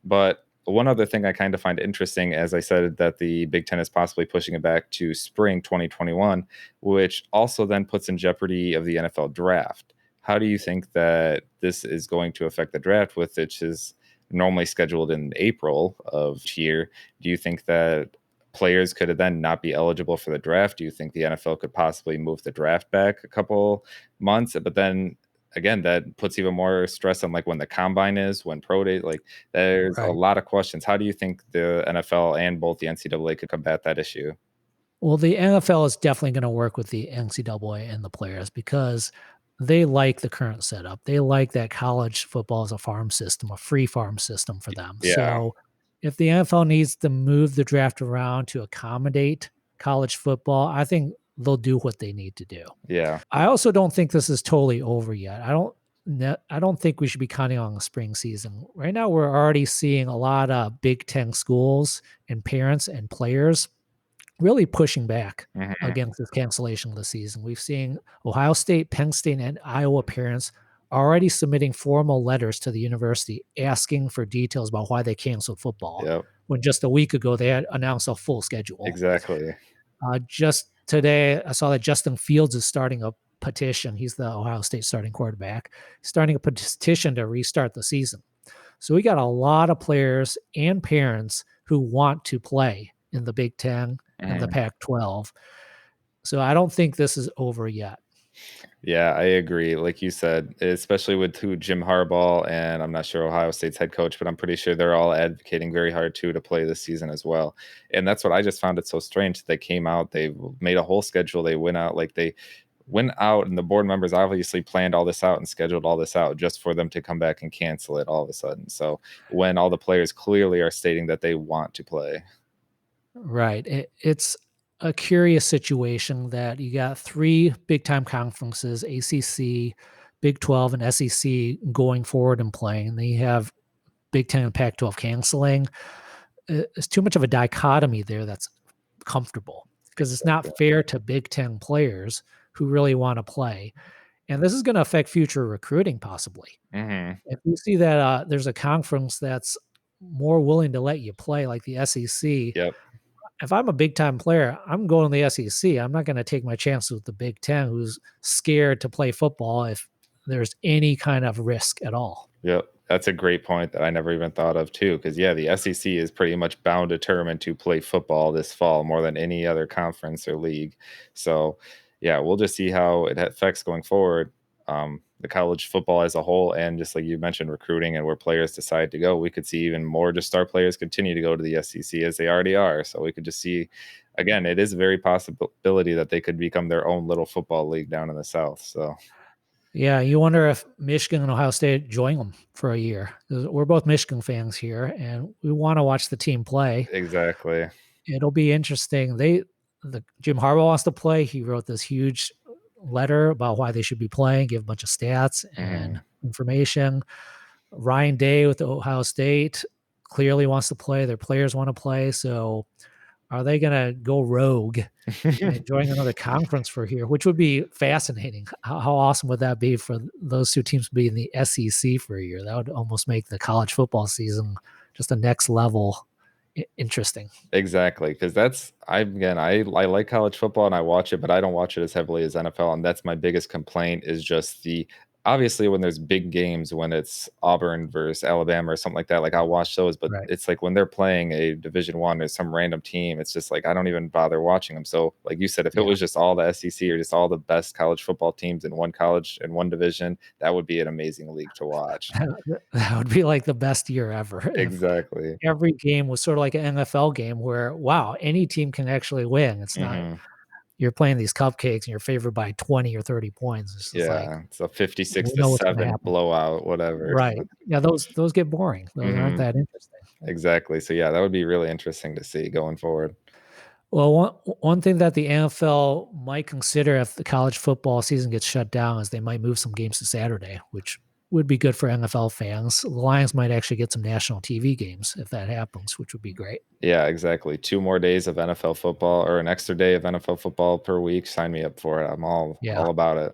But one other thing I kind of find interesting, as I said, that the Big Ten is possibly pushing it back to spring 2021, which also then puts in jeopardy of the NFL draft. How do you think that this is going to affect the draft, with which is normally scheduled in April of each year? Do you think that players could then not be eligible for the draft? Do you think the NFL could possibly move the draft back a couple months? But then again, that puts even more stress on like when the combine is, when pro day, like there's a Right. lot of questions. How do you think the NFL and both the NCAA could combat that issue? Well, the NFL is definitely going to work with the NCAA and the players because they like the current setup. They like that college football is a farm system, a free farm system for them. Yeah, So if the NFL needs to move the draft around to accommodate college football, I think they'll do what they need to do. yeah, I also don't think this is totally over yet. I don't think we should be counting on the spring season. Right now, we're already seeing a lot of Big Ten schools and parents and players really pushing back mhm, against this cancellation of the season. We've seen Ohio State, Penn State, and Iowa parents already submitting formal letters to the university asking for details about why they canceled football. yep, When just a week ago they had announced a full schedule. exactly. Just today, I saw that Justin Fields is starting a petition. He's the Ohio State starting quarterback, starting a petition to restart the season. So we got a lot of players and parents who want to play in the Big Ten and the Mhm. Pac-12. So I don't think this is over yet. Yeah, I agree. Like you said, especially with who Jim Harbaugh and I'm not sure Ohio State's head coach, but I'm pretty sure they're all advocating very hard too to play this season as well. And that's what I just found it so strange. They came out, they made a whole schedule. They went out like they went out, and the board members obviously planned all this out and scheduled all this out just for them to come back and cancel it all of a sudden. So when all the players clearly are stating that they want to play. Right. It's a curious situation that you got three big time conferences, ACC, Big 12, and SEC going forward and playing. And then you have Big 10 and Pac 12 canceling. It's too much of a dichotomy there that's comfortable because it's not fair to Big 10 players who really want to play. And this is going to affect future recruiting possibly. Hmm. If you see that there's a conference that's more willing to let you play, like the SEC, Yep. if I'm a big time player, I'm going to the SEC. I'm not going to take my chances with the Big Ten, who's scared to play football if there's any kind of risk at all. Yep. That's a great point that I never even thought of too. Because yeah, the SEC is pretty much bound determined to play football this fall more than any other conference or league. So yeah, we'll just see how it affects going forward. The college football as a whole, and just like you mentioned, recruiting and where players decide to go, we could see even more just star players continue to go to the SEC as they already are. So we could just see, again, it is a very possibility that they could become their own little football league down in the South. So Yeah, you wonder if Michigan and Ohio State join them for a year. 'Cause we're both Michigan fans here, and we want to watch the team play. exactly. It'll be interesting. The Jim Harbaugh wants to play. He wrote this huge letter about why they should be playing, give a bunch of stats and Mhm. information. Ryan Day with Ohio State clearly wants to play. Their players want to play. So are they going to go rogue and join another conference for here, which would be fascinating? How awesome would that be for those two teams to be in the SEC for a year? That would almost make the college football season just the next level interesting. Exactly, because that's I like college football and I watch it, but I don't watch it as heavily as NFL, and that's my biggest complaint is just the obviously when there's big games, when it's Auburn versus Alabama or something like that, like I'll watch those, but Right. it's like when they're playing a Division One or some random team, it's just like I don't even bother watching them. So, like you said, if it Yeah. was just all the SEC or just all the best college football teams in one college in one division, that would be an amazing league to watch. That would be like the best year ever if Exactly. every game was sort of like an NFL game where, wow, any team can actually win. It's not Hmm. you're playing these cupcakes and you're favored by 20 or 30 points. It's just like, Yeah, it's a 56 we to know what's gonna 7 happen. blowout, whatever. Right. Yeah, those get boring. Those aren't Mhm, that interesting. exactly. So, yeah, that would be really interesting to see going forward. Well, one thing that the NFL might consider if the college football season gets shut down is they might move some games to Saturday, which would be good for NFL fans. The Lions might actually get some national TV games if that happens, which would be great. Yeah, exactly. 2 more days of NFL football or an extra day of NFL football per week, sign me up for it. I'm all Yeah. all about it.